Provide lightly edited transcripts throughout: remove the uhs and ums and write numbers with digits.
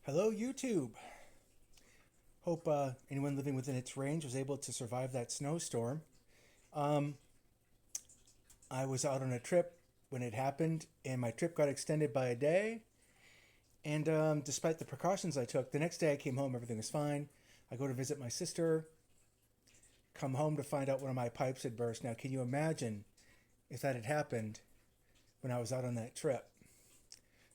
Hello, YouTube. Hope anyone living within its range was able to survive that snowstorm. Um, I was out on a trip when it happened, and my trip got extended by a day. And despite the precautions I took, the next day I came home, everything was fine. I go to visit my sister, come home to find out one of my pipes had burst. Now, can you imagine if that had happened when I was out on that trip?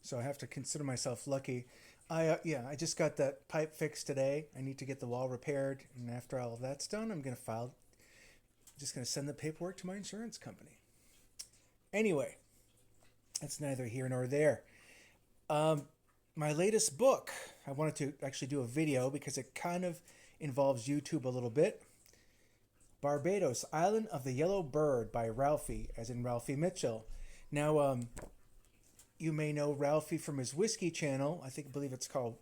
So I have to consider myself lucky. I just got that pipe fixed today. I need to get the wall repaired, and after all of that's done, I'm gonna file. Just gonna send the paperwork to my insurance company. Anyway, that's neither here nor there. Um, my latest book. I wanted to actually do a video because it kind of involves YouTube a little bit. Barbados, Island of the Yellow Bird by Ralfy, as in Ralphie Mitchell. Now, you may know Ralphie from his whiskey channel. I believe it's called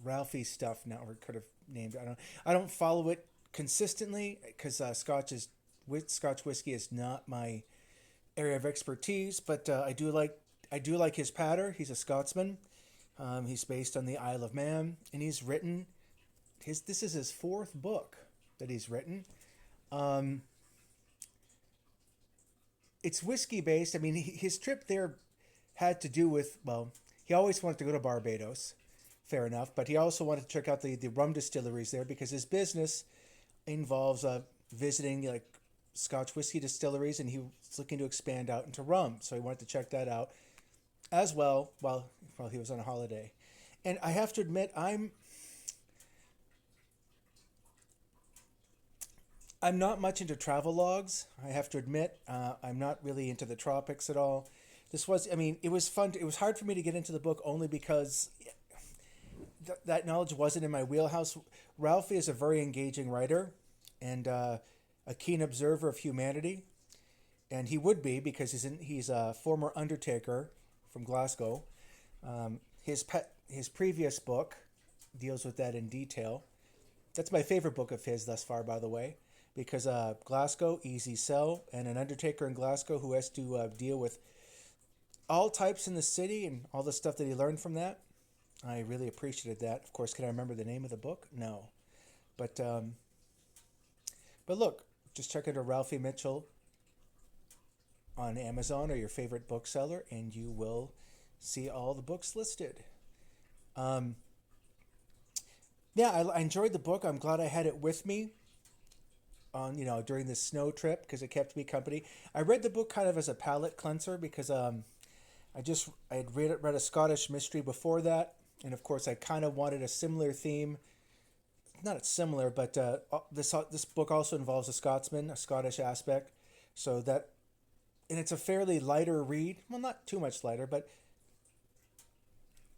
Ralphie Stuff now, or could have named it. I don't follow it consistently because Scotch whiskey is not my area of expertise. But I do like his patter. He's a Scotsman. He's based on the Isle of Man, and he's written his. This is his fourth book that he's written. Um, it's whiskey based. I mean, his trip there had to do with, well, he always wanted to go to Barbados, fair enough, but he also wanted to check out the rum distilleries there because his business involves visiting like Scotch whiskey distilleries, and he was looking to expand out into rum, so he wanted to check that out as well while he was on a holiday. And I have to admit, I'm not much into travel logs. I have to admit, I'm not really into the tropics at all. I mean, it was fun. It was hard for me to get into the book only because that knowledge wasn't in my wheelhouse. Ralphie is a very engaging writer and a keen observer of humanity, and he would be because he's a former undertaker from Glasgow. His previous book deals with that in detail. That's my favorite book of his thus far, by the way, because Glasgow, easy sell, and an undertaker in Glasgow who has to deal with all types in the city and all the stuff that he learned from that. I really appreciated that. Of course, can I remember the name of the book? No, but look, just check out Ralphie Mitchell on Amazon or your favorite bookseller, and you will see all the books listed. Um, yeah, I enjoyed the book. I'm glad I had it with me on during this snow trip because it kept me company. I read the book kind of as a palate cleanser because I had read a Scottish mystery before that, and of course I kind of wanted a similar theme. Not similar, but this book also involves a Scotsman, a Scottish aspect. So that, and it's a fairly lighter read. Well, not too much lighter, but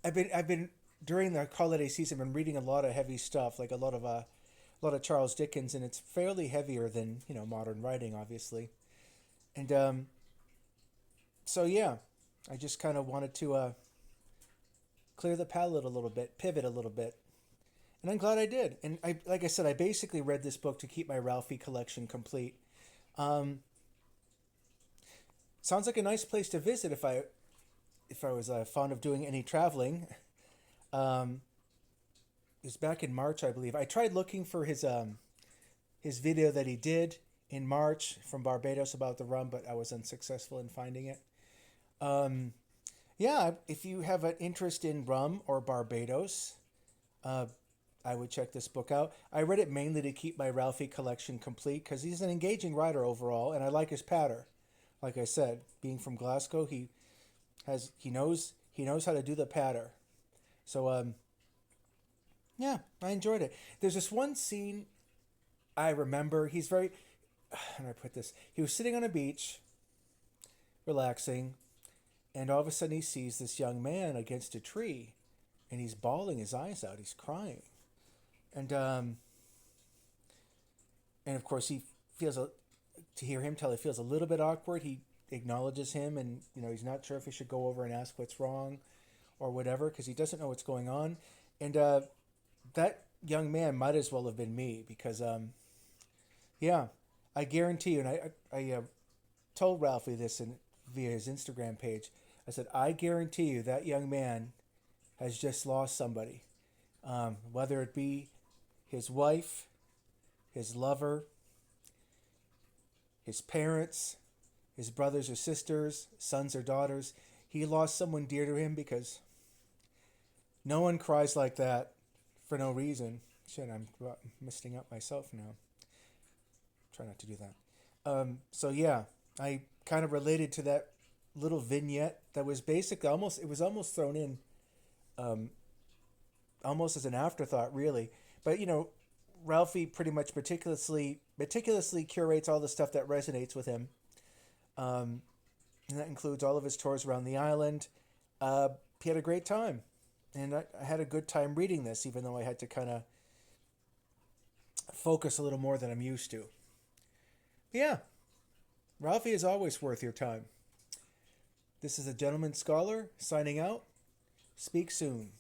I've been during the holiday season been reading a lot of heavy stuff, like a lot of Charles Dickens, and it's fairly heavier than modern writing, obviously. And so yeah, I just kind of wanted to clear the palette a little bit, pivot a little bit, and I'm glad I did. And like I said, I basically read this book to keep my Ralphie collection complete. Um, Sounds like a nice place to visit if I was fond of doing any traveling. Um, it was back in March, I believe. I tried looking for his video that he did in March from Barbados about the rum, but I was unsuccessful in finding it. Um, yeah, if you have an interest in rum or Barbados, uh, I would check this book out. I read it mainly to keep my Ralphie collection complete because he's an engaging writer overall, and I like his patter. Like I said, being from Glasgow, he knows how to do the patter. So yeah, I enjoyed it. There's this one scene I remember. He's very how do I put this? He was sitting on a beach, relaxing, and all of a sudden he sees this young man against a tree, and he's bawling his eyes out. He's crying, and of course he feels to hear him tell, he feels a little bit awkward. He acknowledges him, and he's not sure if he should go over and ask what's wrong, or whatever, because he doesn't know what's going on, and that young man might as well have been me because yeah, I guarantee you, and I told Ralphie this via his Instagram page. I said, I guarantee you that young man has just lost somebody. whether it be his wife, his lover, his parents, his brothers or sisters, sons or daughters. He lost someone dear to him because no one cries like that for no reason. Shit, I'm messing up myself now. Try not to do that. So yeah, I kind of related to that little vignette that was basically almost thrown in, um, almost as an afterthought, really. But Ralphie pretty much meticulously curates all the stuff that resonates with him, and that includes all of his tours around the island. He had a great time, and I had a good time reading this, even though I had to kind of focus a little more than I'm used to. But yeah, Ralphie is always worth your time. This is a Gentleman Scholar signing out. Speak soon.